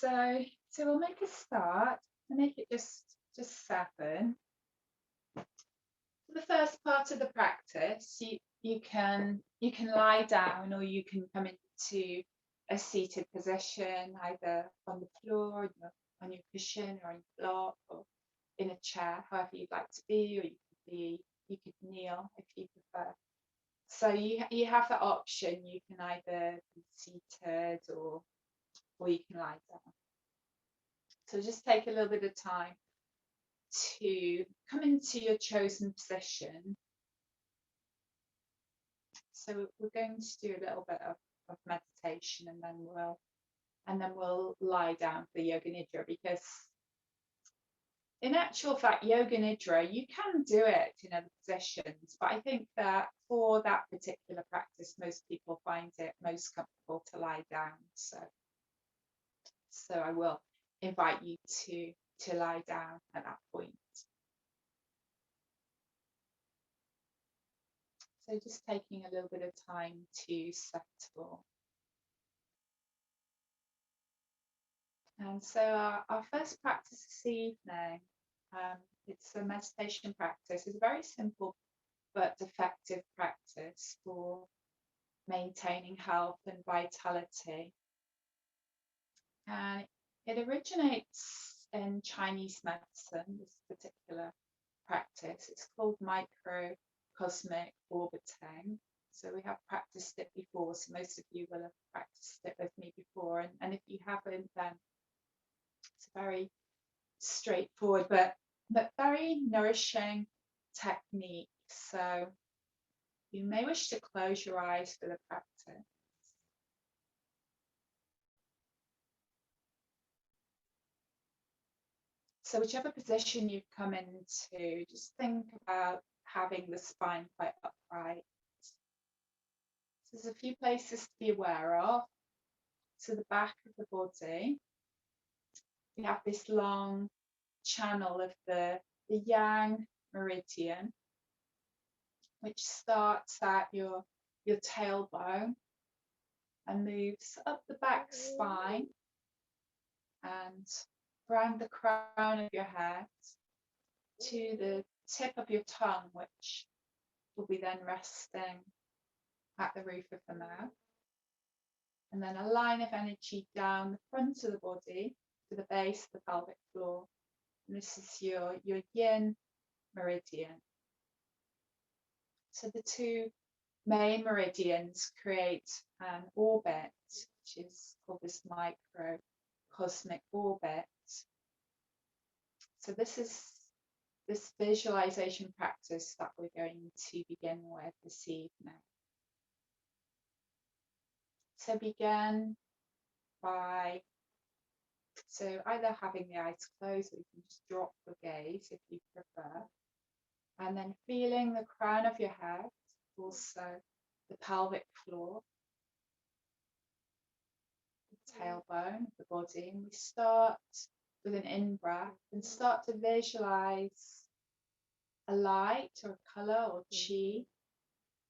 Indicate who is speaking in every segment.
Speaker 1: So we'll make a start and make it just 7. For the first part of the practice, you can lie down or you can come into a seated position, either on the floor, on your cushion, or on your block, or in a chair, however you'd like to be, or you could kneel if you prefer. So you have that option. You can either be seated or you can lie down. So just take a little bit of time to come into your chosen position. So we're going to do a little bit of meditation, and then we'll lie down for Yoga Nidra, because in actual fact, Yoga Nidra, you can do it in other positions, but I think that for that particular practice, most people find it most comfortable to lie down. So I will invite you to lie down at that point. So just taking a little bit of time to settle. And so our first practice this evening, it's a meditation practice. It's a very simple but effective practice for maintaining health and vitality. And it originates in Chinese medicine, this particular practice. It's called microcosmic orbiting. So we have practiced it before, so most of you will have practiced it with me before. And if you haven't, then it's a very straightforward but very nourishing technique. So you may wish to close your eyes for the practice. So whichever position you've come into, just think about having the spine quite upright. So there's a few places to be aware of. So the back of the body, we have this long channel of the yang meridian, which starts at your tailbone and moves up the back spine and around the crown of your head to the tip of your tongue, which will be then resting at the roof of the mouth. And then a line of energy down the front of the body to the base of the pelvic floor. And this is your yin meridian. So the two main meridians create an orbit, which is called this microcosmic orbit. So this is this visualization practice that we're going to begin with this evening. So begin by either having the eyes closed, or you can just drop your gaze if you prefer, and then feeling the crown of your head, also the pelvic floor, the tailbone of the body. And we start with an in-breath and start to visualize a light or a color or chi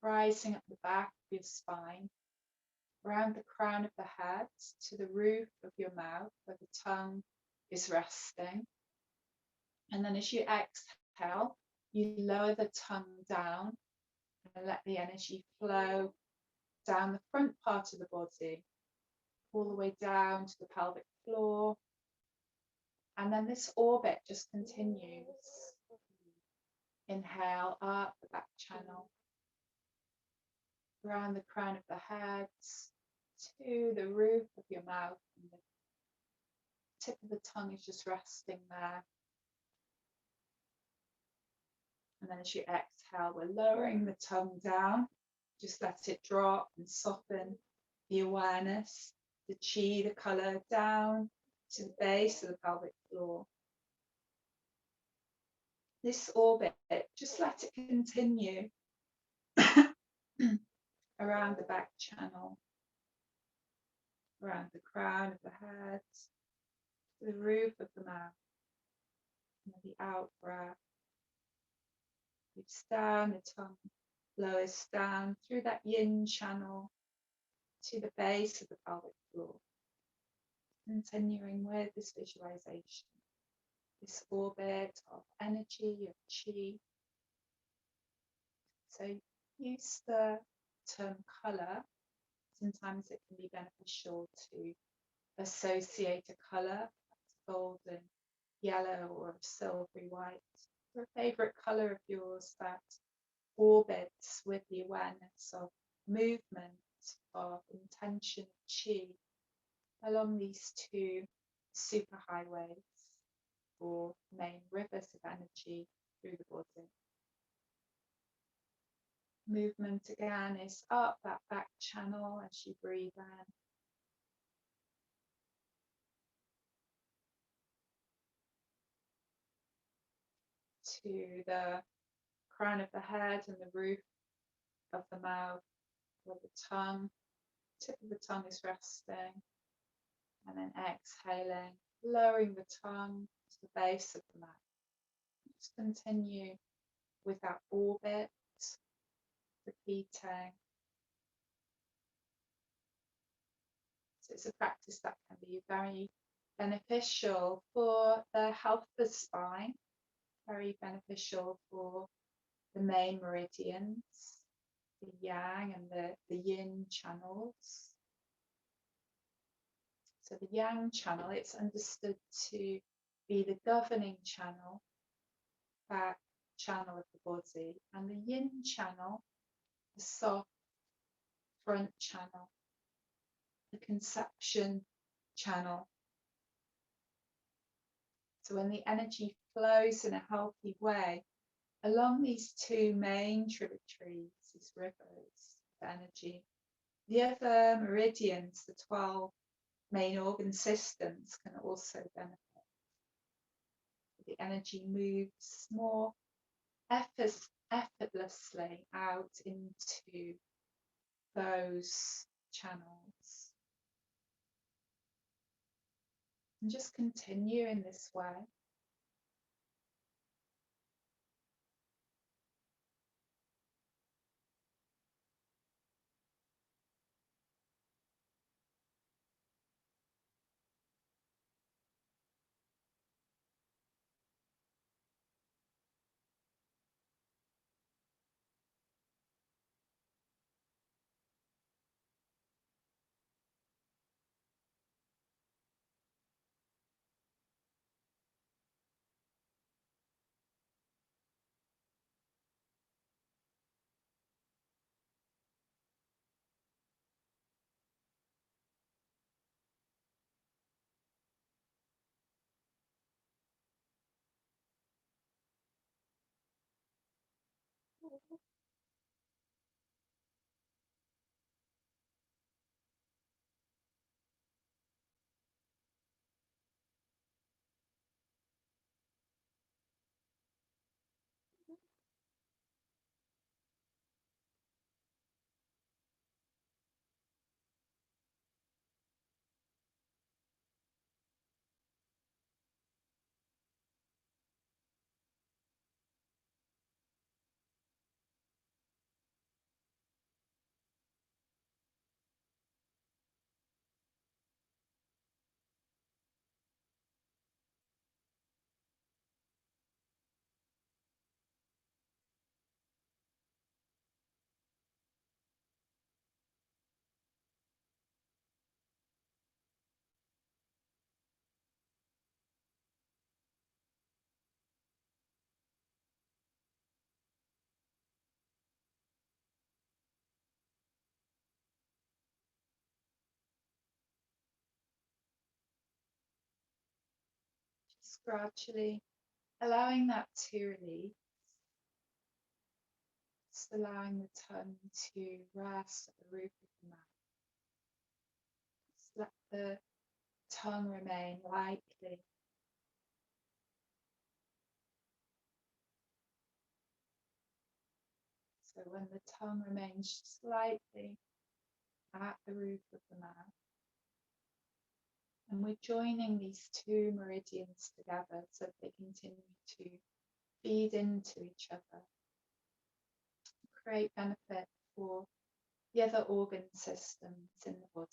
Speaker 1: rising up the back of your spine, around the crown of the head to the roof of your mouth where the tongue is resting. And then as you exhale, you lower the tongue down and let the energy flow down the front part of the body, all the way down to the pelvic floor. And then this orbit just continues. Inhale up the back channel, around the crown of the head to the roof of your mouth, and the tip of the tongue is just resting there. And then as you exhale, we're lowering the tongue down. Just let it drop and soften the awareness, the chi, the color, down to the base of the pelvic floor. This orbit, just let it continue around the back channel, around the crown of the head, to the roof of the mouth. And the out breath moves down, the tongue lowers down through that yin channel to the base of the pelvic floor. Continuing with this visualization, this orbit of energy, of chi. So use the term colour. Sometimes it can be beneficial to associate a colour, golden, yellow, or silvery white, or a favourite colour of yours that orbits with the awareness of movement, of intention, chi, along these two superhighways or main rivers of energy through the body. Movement again is up that back channel as you breathe in. To the crown of the head and the roof of the mouth, where the tongue, tip of the tongue is resting, and then exhaling, lowering the tongue to the base of the mouth. Just continue with that orbit, repeating. So it's a practice that can be very beneficial for the health of the spine, very beneficial for the main meridians, the yang and the yin channels. So the yang channel, it's understood to be the governing channel, back channel of the body, and the yin channel, the soft front channel, the conception channel. So when the energy flows in a healthy way along these two main tributaries, these rivers of energy, the other meridians, the 12 main organ systems, can also benefit. The energy moves more effortlessly out into those channels. And just continue in this way. Just gradually allowing that to release, just allowing the tongue to rest at the roof of the mouth. Just let the tongue remain lightly. So when the tongue remains slightly at the roof of the mouth, and we're joining these two meridians together so that they continue to feed into each other, create benefit for the other organ systems in the body.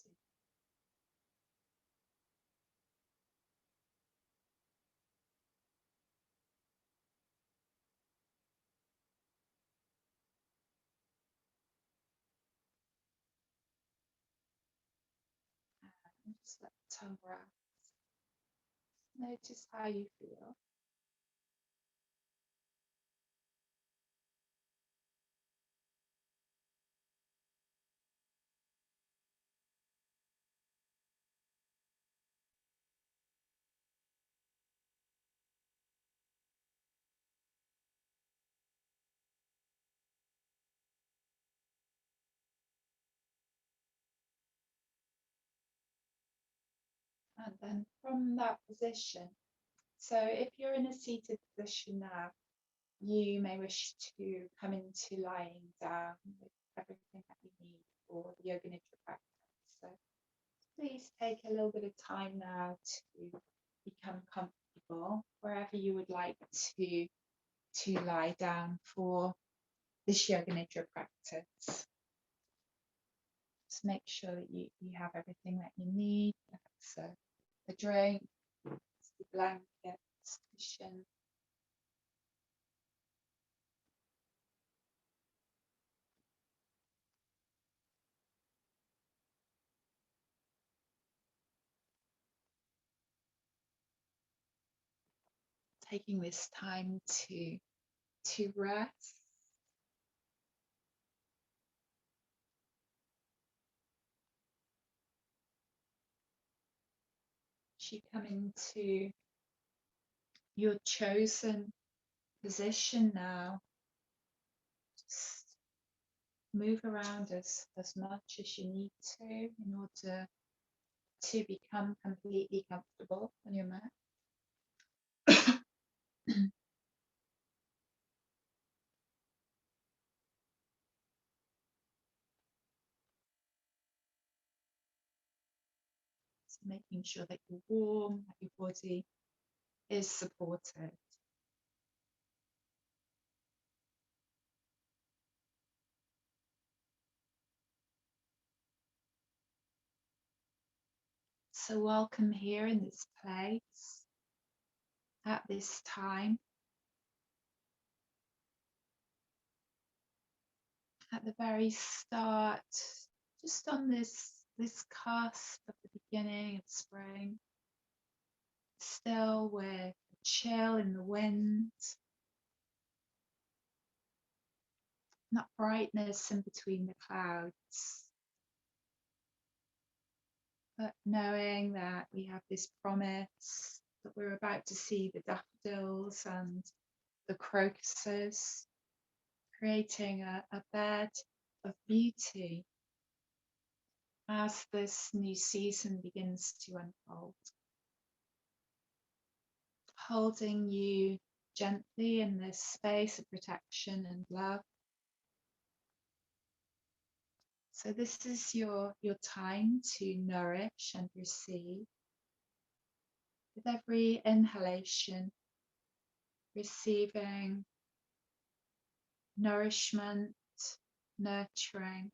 Speaker 1: And just let the tongue rest. Notice how you feel. And then from that position, so if you're in a seated position now, you may wish to come into lying down with everything that you need for the yoga nidra practice. So please take a little bit of time now to become comfortable wherever you would like to lie down for this yoga nidra practice. Just make sure that you have everything that you need. So a drink, the blanket, cushion. Taking this time to rest. You come into your chosen position now. Just move around as much as you need to in order to become completely comfortable on your mat. So making sure that you're warm, that your body is supported. So welcome here in this place at this time. At the very start, just on this cusp of the beginning of spring, still with a chill in the wind, that brightness in between the clouds, but knowing that we have this promise that we're about to see the daffodils and the crocuses creating a bed of beauty as this new season begins to unfold. Holding you gently in this space of protection and love. So this is your time to nourish and receive. With every inhalation, receiving nourishment, nurturing.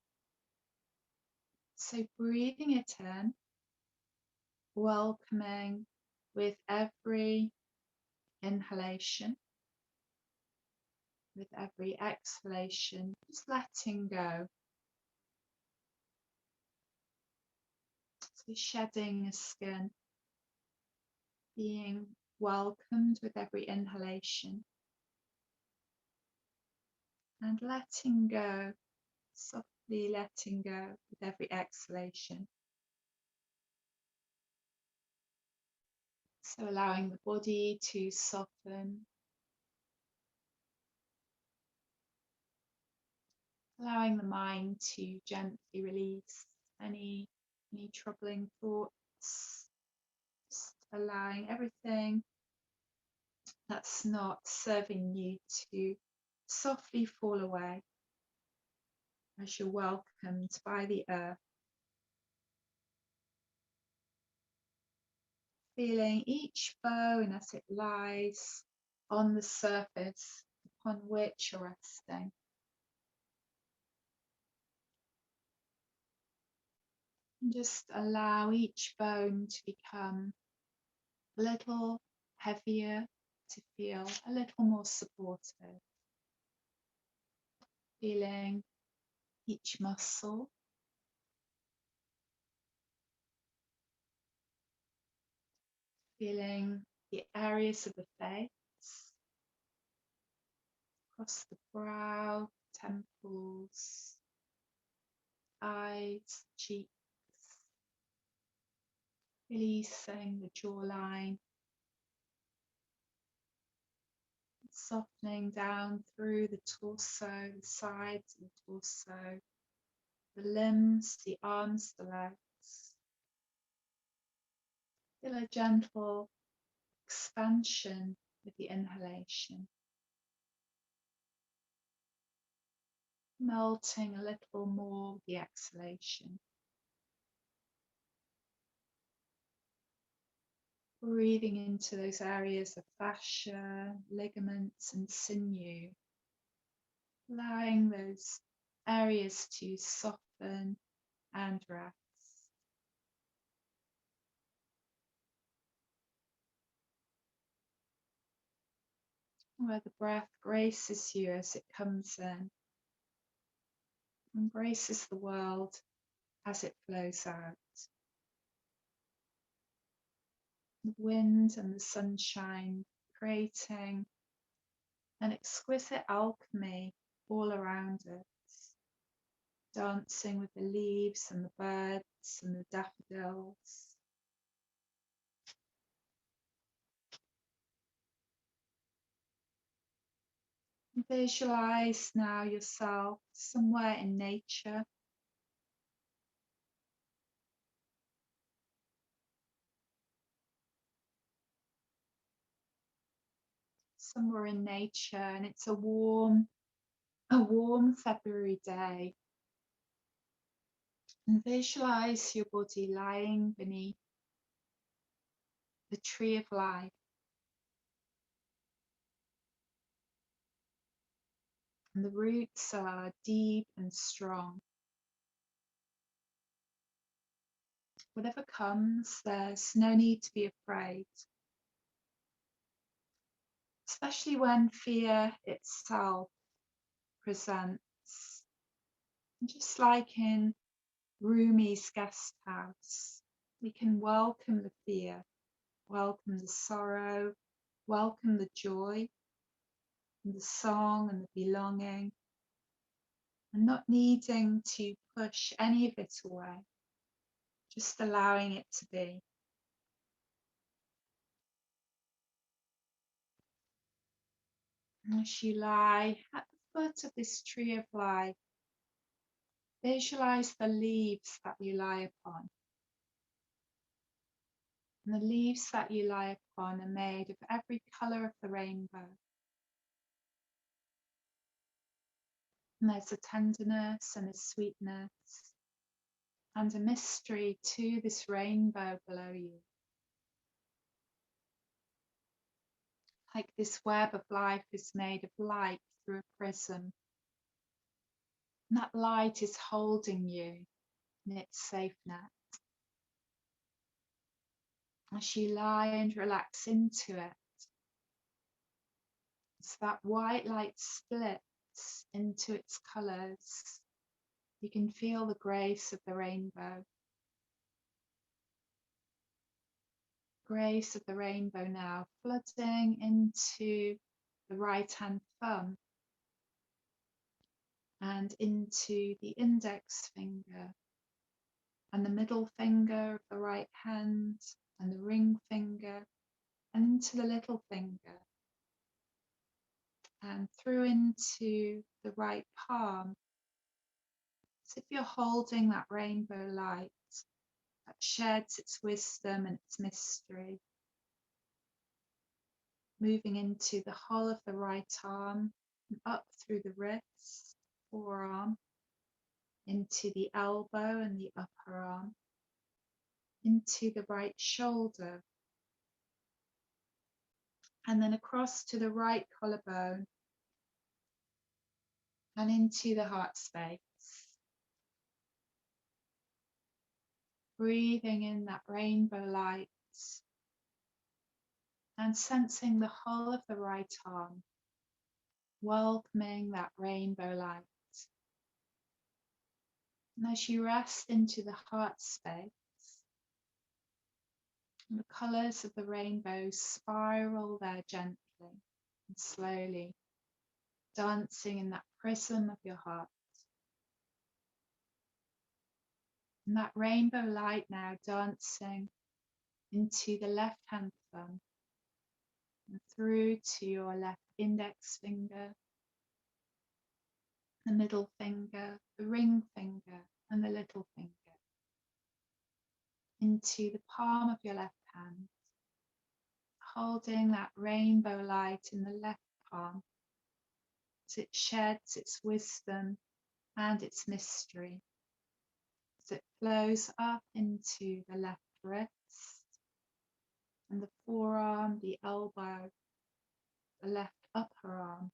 Speaker 1: So breathing it in, welcoming with every inhalation, with every exhalation, just letting go. So shedding a skin, being welcomed with every inhalation, and letting go, softly letting go with every exhalation. So allowing the body to soften, allowing the mind to gently release any troubling thoughts, just allowing everything that's not serving you to softly fall away as you're welcomed by the earth. Feeling each bone as it lies on the surface upon which you're resting. And just allow each bone to become a little heavier, to feel a little more supported. Feeling each muscle feeling the areas of the face, across the brow, temples, eyes, cheeks, releasing the jawline, softening down through the torso, the sides of the torso, the limbs, the arms, the legs. Feel a gentle expansion with the inhalation, melting a little more with the exhalation. Breathing into those areas of fascia, ligaments, and sinew, allowing those areas to soften and rest. Where the breath graces you as it comes in, embraces the world as it flows out. The wind and the sunshine creating an exquisite alchemy all around us, dancing with the leaves and the birds and the daffodils. Visualize now yourself somewhere in nature, and it's a warm February day. And visualize your body lying beneath the tree of life. And the roots are deep and strong. Whatever comes, there's no need to be afraid, especially when fear itself presents. Just like in Rumi's guest house, we can welcome the fear, welcome the sorrow, welcome the joy, and the song and the belonging, and not needing to push any of it away, just allowing it to be. And as you lie at the foot of this tree of life, visualize the leaves that you lie upon. And the leaves that you lie upon are made of every colour of the rainbow. And there's a tenderness and a sweetness and a mystery to this rainbow below you. Like this web of life is made of light through a prism. And that light is holding you in its safe net. As you lie and relax into it, as that white light splits into its colours, you can feel the grace of the rainbow. Grace of the rainbow now flooding into the right hand thumb and into the index finger and the middle finger of the right hand and the ring finger and into the little finger and through into the right palm, as if you're holding that rainbow light that sheds its wisdom and its mystery, moving into the whole of the right arm and up through the wrist, forearm, into the elbow and the upper arm, into the right shoulder, and then across to the right collarbone and into the heart space. Breathing in that rainbow light and sensing the whole of the right arm, welcoming that rainbow light. And as you rest into the heart space, And the colours of the rainbow spiral there gently and slowly, dancing in that prism of your heart. And that rainbow light now dancing into the left hand thumb and through to your left index finger, the middle finger, the ring finger, and the little finger, into the palm of your left hand, holding that rainbow light in the left palm as it sheds its wisdom and its mystery, as it flows up into the left wrist and the forearm, the elbow, the left upper arm,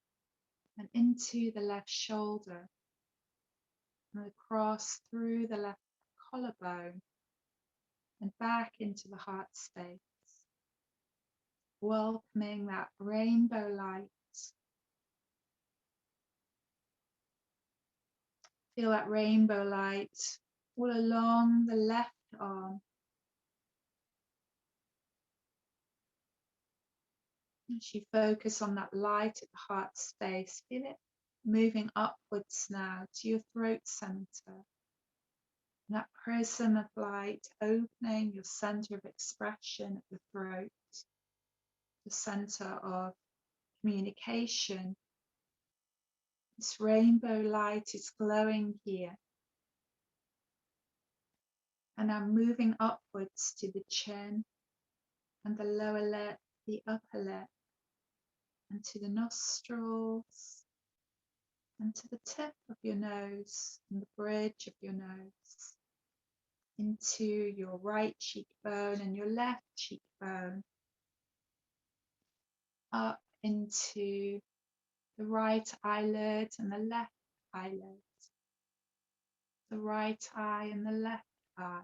Speaker 1: and into the left shoulder, and across through the left collarbone and back into the heart space, welcoming that rainbow light. Feel that rainbow light all along the left arm. As you focus on that light at the heart space, feel it moving upwards now to your throat center. That prism of light opening your center of expression at the throat, the center of communication. This rainbow light is glowing here. And I'm moving upwards to the chin and the lower lip, the upper lip, and to the nostrils, and to the tip of your nose and the bridge of your nose, into your right cheekbone and your left cheekbone, up into the right eyelid and the left eyelid, the right eye and the left eye,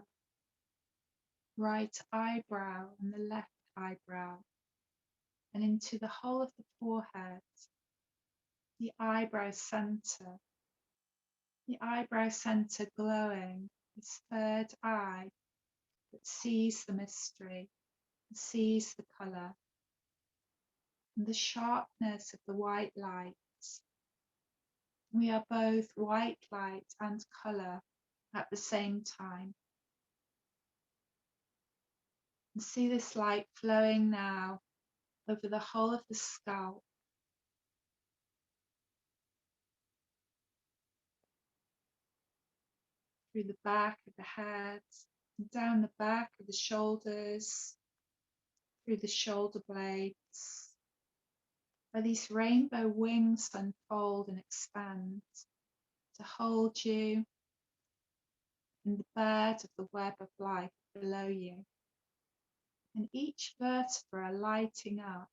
Speaker 1: right eyebrow and the left eyebrow, and into the whole of the forehead, the eyebrow center glowing, this third eye that sees the mystery, sees the colour, and the sharpness of the white light. We are both white light and colour at the same time. And see this light flowing now over the whole of the scalp, through the back of the head, and down the back of the shoulders, through the shoulder blades, where these rainbow wings unfold and expand to hold you in the bed of the web of life below you, and each vertebra lighting up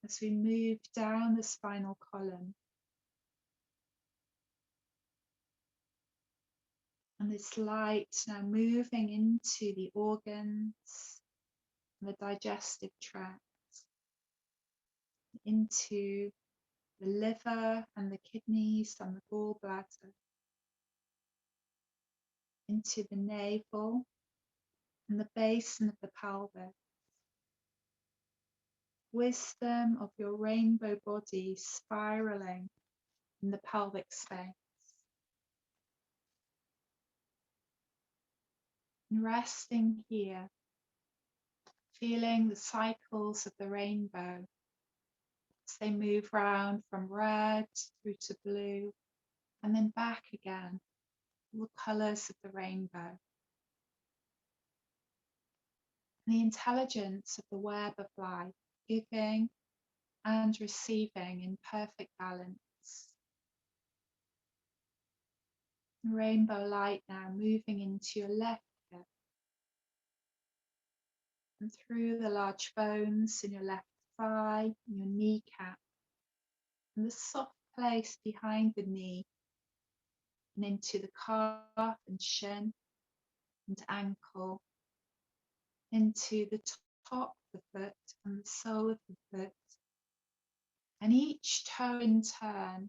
Speaker 1: as we move down the spinal column. And this light now moving into the organs and the digestive tract, into the liver and the kidneys and the gallbladder, into the navel and the basin of the pelvis. Wisdom of your rainbow body spiraling in the pelvic space. And resting here, feeling the cycles of the rainbow as they move round from red through to blue and then back again, all the colours of the rainbow. And the intelligence of the web of life, giving and receiving in perfect balance. Rainbow light now moving into your left hip and through the large bones in your left thigh, and your kneecap, and the soft place behind the knee, and into the calf and shin and ankle, into the top of the foot and the sole of the foot, and each toe in turn,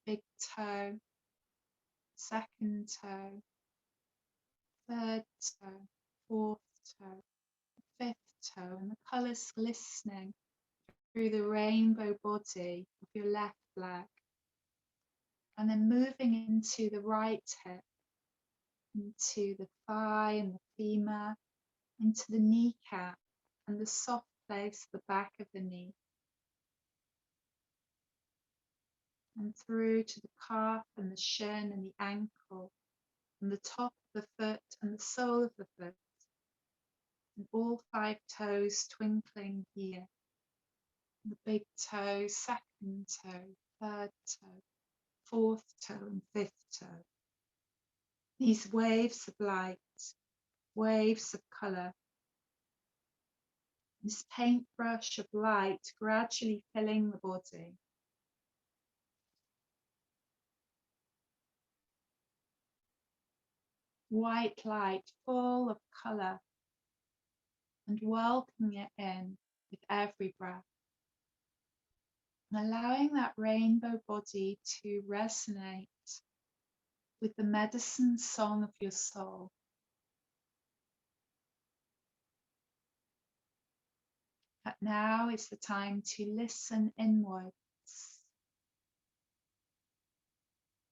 Speaker 1: big toe, second toe, third toe, fourth toe, fifth toe, and the colours glistening through the rainbow body of your left leg. And then moving into the right hip, into the thigh and the femur, into the kneecap and the soft place at the back of the knee, and through to the calf and the shin and the ankle, and the top of the foot and the sole of the foot, and all 5 toes twinkling here. The big toe, second toe, third toe, fourth toe, and fifth toe. These waves of light, waves of colour, this paintbrush of light gradually filling the body. White light full of colour, and welcoming it in with every breath. And allowing that rainbow body to resonate with the medicine song of your soul. But now is the time to listen inwards.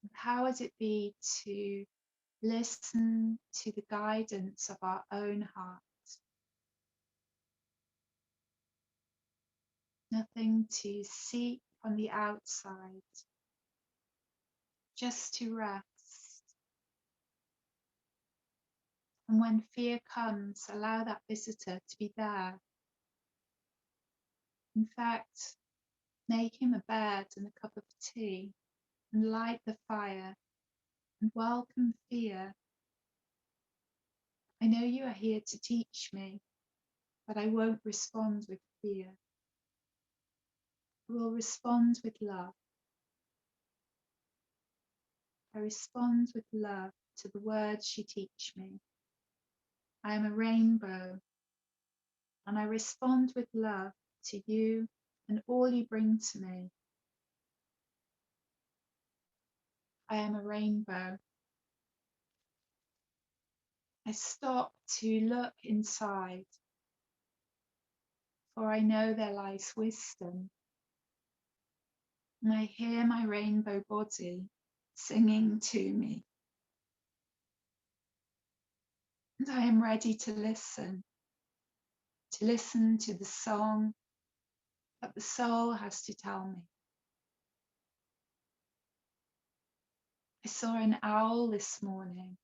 Speaker 1: And how would it be to listen to the guidance of our own heart? Nothing to seek from the outside, just to rest. And when fear comes, allow that visitor to be there. In fact, make him a bed and a cup of tea, and light the fire, and welcome fear. I know you are here to teach me, but I won't respond with fear. I will respond with love. I respond with love to the words you teach me. I am a rainbow, and I respond with love to you and all you bring to me. I am a rainbow. I stop to look inside, for I know there lies wisdom. And I hear my rainbow body singing to me. And I am ready to listen to the song that the soul has to tell me. I saw an owl this morning,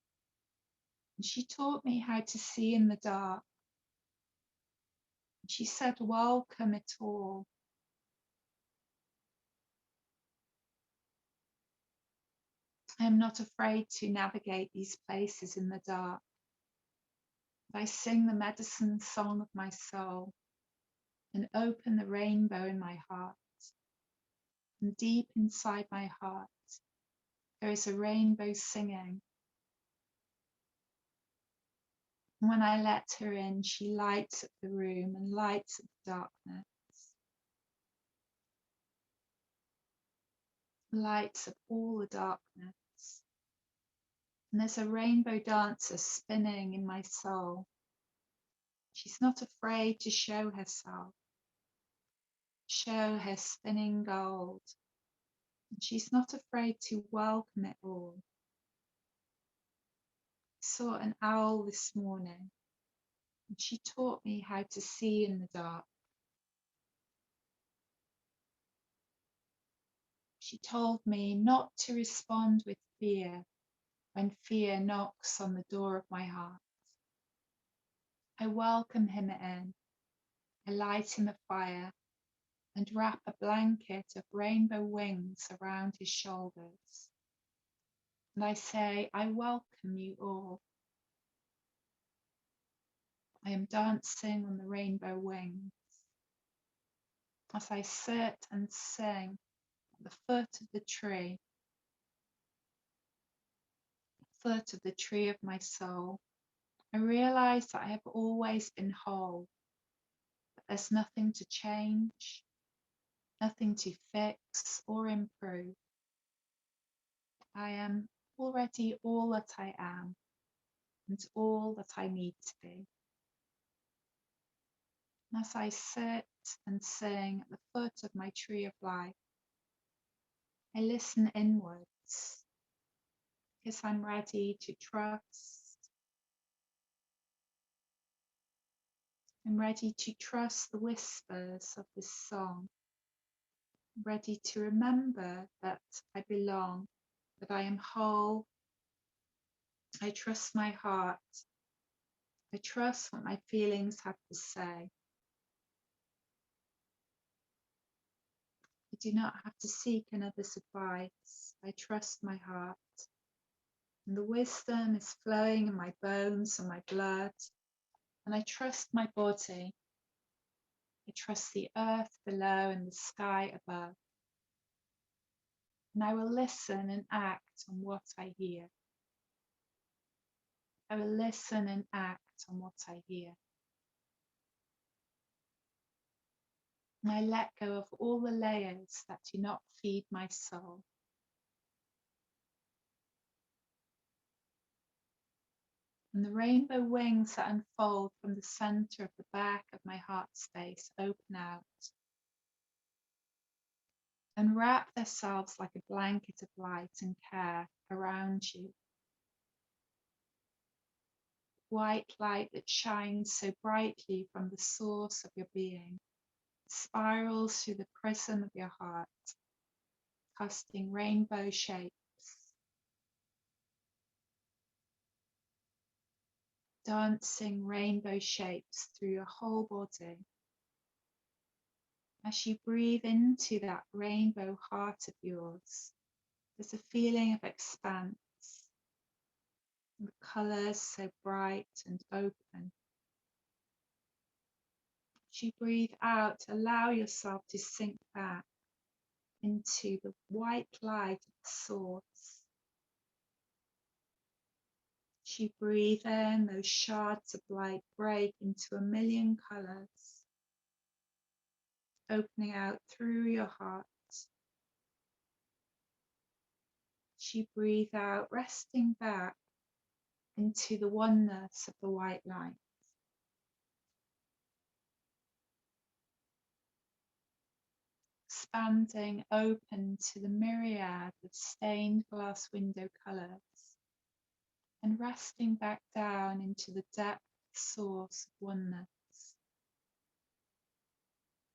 Speaker 1: and she taught me how to see in the dark. She said, welcome it all. I am not afraid to navigate these places in the dark. I sing the medicine song of my soul and open the rainbow in my heart. And deep inside my heart, there is a rainbow singing. And when I let her in, she lights up the room and lights up the darkness. Lights up all the darkness. And there's a rainbow dancer spinning in my soul. She's not afraid to show herself, show her spinning gold. And she's not afraid to welcome it all. I saw an owl this morning, and she taught me how to see in the dark. She told me not to respond with fear when fear knocks on the door of my heart. I welcome him in. I light him a fire and wrap a blanket of rainbow wings around his shoulders. And I say, I welcome you all. I am dancing on the rainbow wings as I sit and sing at the foot of the tree of my soul. I realize that I have always been whole, that there's nothing to change, nothing to fix or improve. I am already all that I am and all that I need to be. As I sit and sing at the foot of my tree of life, I listen inwards because I'm ready to trust. I'm ready to trust the whispers of this song. I'm ready to remember that I belong, that I am whole. I trust my heart. I trust what my feelings have to say. I do not have to seek another's advice. I trust my heart. And the wisdom is flowing in my bones and my blood. And I trust my body. I trust the earth below and the sky above. And I will listen and act on what I hear. I will listen and act on what I hear. And I let go of all the layers that do not feed my soul. And the rainbow wings that unfold from the center of the back of my heart space open out and wrap themselves like a blanket of light and care around you. White light that shines so brightly from the source of your being, spirals through the prism of your heart, casting rainbow shapes, dancing rainbow shapes through your whole body. As you breathe into that rainbow heart of yours, there's a feeling of expanse, the colours so bright and open. As you breathe out, allow yourself to sink back into the white light of the source. As you breathe in, those shards of light break into a million colours, opening out through your heart. As you breathe out, resting back into the oneness of the white light. Expanding open to the myriad of stained glass window colours and resting back down into the depth source of oneness.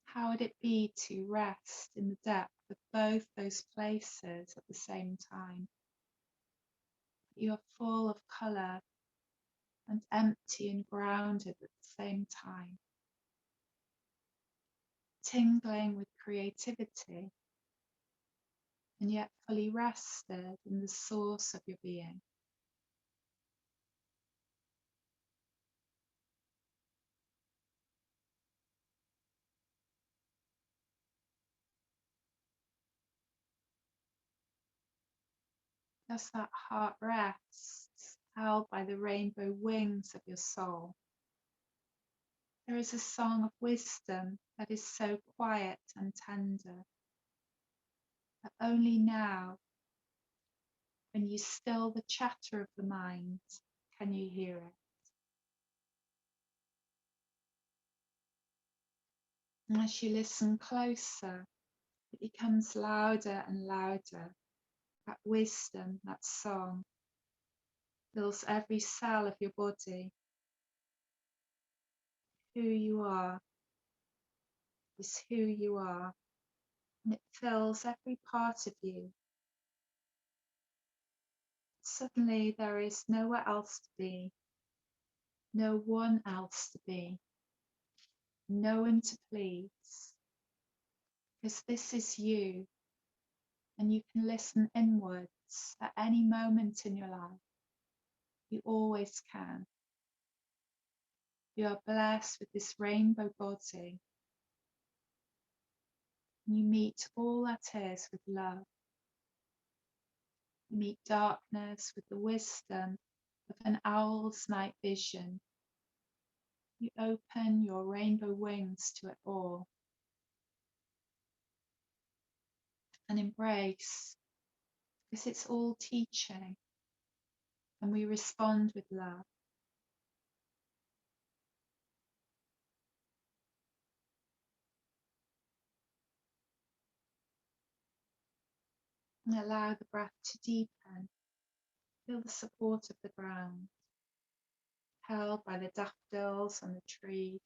Speaker 1: How would it be to rest in the depth of both those places at the same time? You are full of colour and empty and grounded at the same time, tingling with creativity and yet fully rested in the source of your being. As that heart rests, held by the rainbow wings of your soul, there is a song of wisdom that is so quiet and tender, that only now, when you still the chatter of the mind, can you hear it. And as you listen closer, it becomes louder and louder. That wisdom, that song, fills every cell of your body. Who you are is who you are, and it fills every part of you. Suddenly there is nowhere else to be, no one else to be, no one to please, because this is you, and you can listen inwards at any moment in your life. You always can. You are blessed with this rainbow body. You meet all that is with love. You meet darkness with the wisdom of an owl's night vision. You open your rainbow wings to it all and embrace, because it's all teaching, and we respond with love. And allow the breath to deepen. Feel the support of the ground, held by the daffodils and the trees.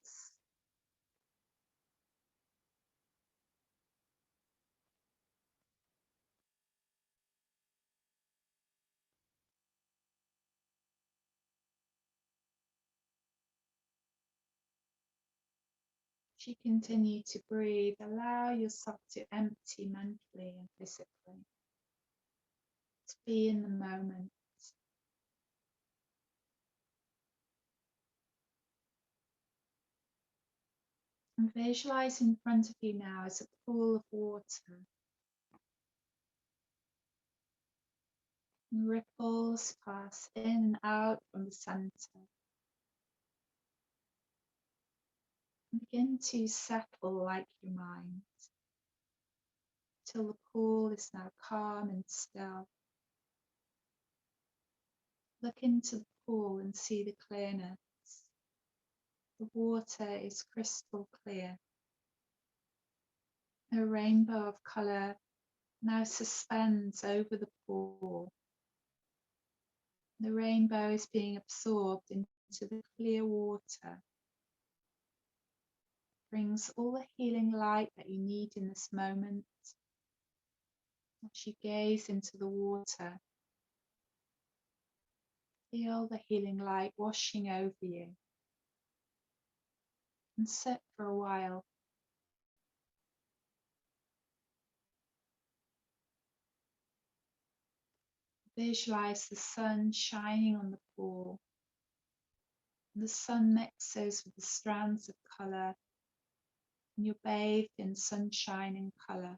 Speaker 1: As you continue to breathe, allow yourself to empty mentally and physically. To be in the moment. And visualize in front of you now as a pool of water. And ripples pass in and out from the center. And begin to settle like your mind till the pool is now calm and still. Look into the pool and see the clearness. The water is crystal clear. A rainbow of colour now suspends over the pool. The rainbow is being absorbed into the clear water. Brings all the healing light that you need in this moment. As you gaze into the water, feel the healing light washing over you. And sit for a while. Visualize the sun shining on the pool. The sun mixes with the strands of colour, and you're bathed in sunshine and colour.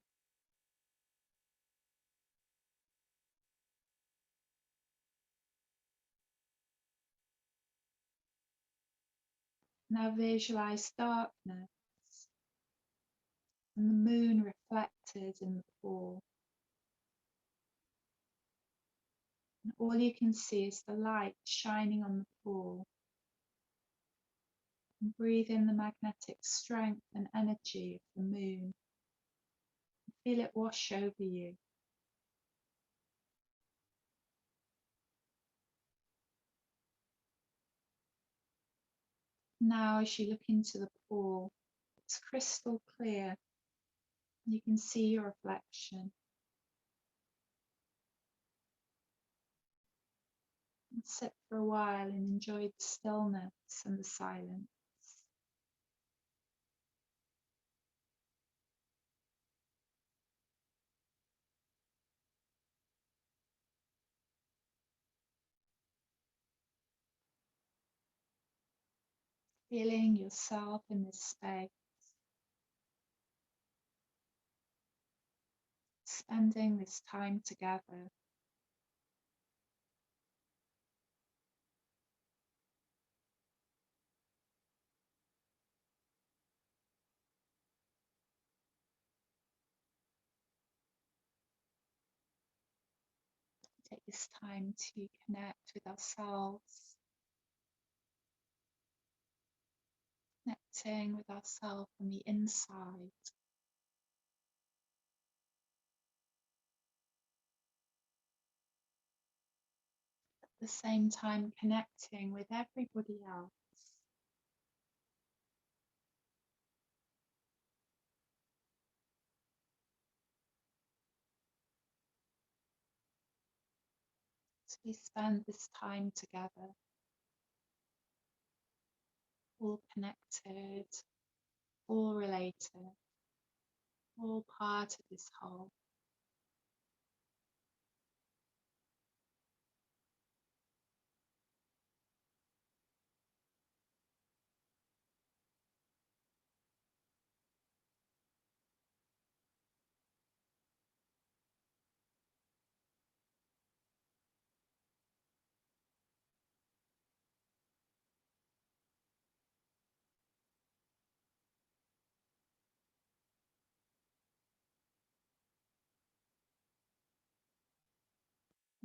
Speaker 1: Now visualize darkness and the moon reflected in the pool. And all you can see is the light shining on the pool. And breathe in the magnetic strength and energy of the moon. Feel it wash over you. Now as you look into the pool, it's crystal clear. You can see your reflection. And sit for a while and enjoy the stillness and the silence. Feeling yourself in this space. Spending this time together. Take this time to connect with ourselves, connecting with ourselves on the inside. At the same time, connecting with everybody else. So we spend this time together, all connected, all related, all part of this whole.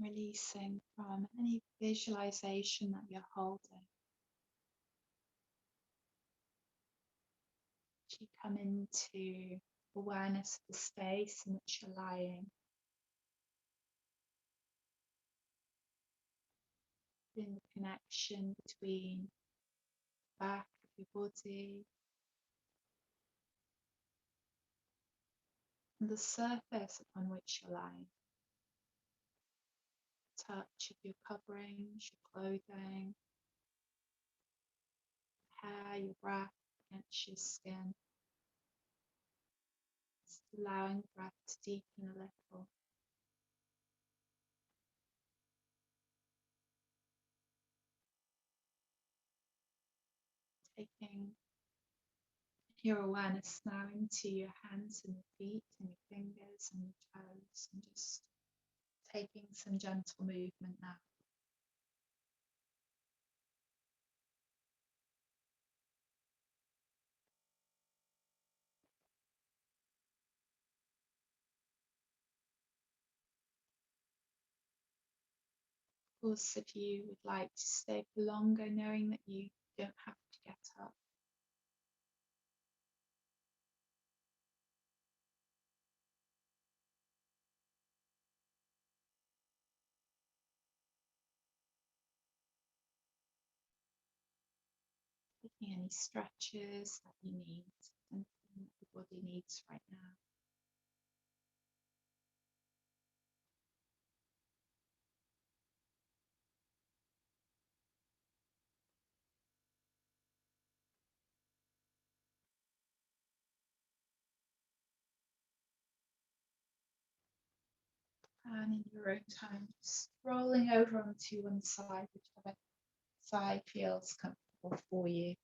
Speaker 1: Releasing from any visualization that you're holding. As you come into awareness of the space in which you're lying. feeling the connection between the back of your body and the surface upon which you're lying. Touch of your coverings, your clothing, hair, your breath against your skin. Just allowing the breath to deepen a little. Taking your awareness now into your hands and your feet and your fingers and your toes, and just taking some gentle movement now. Of course, if you would like to stay for longer, knowing that you don't have to get up, taking any stretches that you need, anything that the body needs right now. And in your own time, just rolling over onto one side, whichever side feels comfortable for you.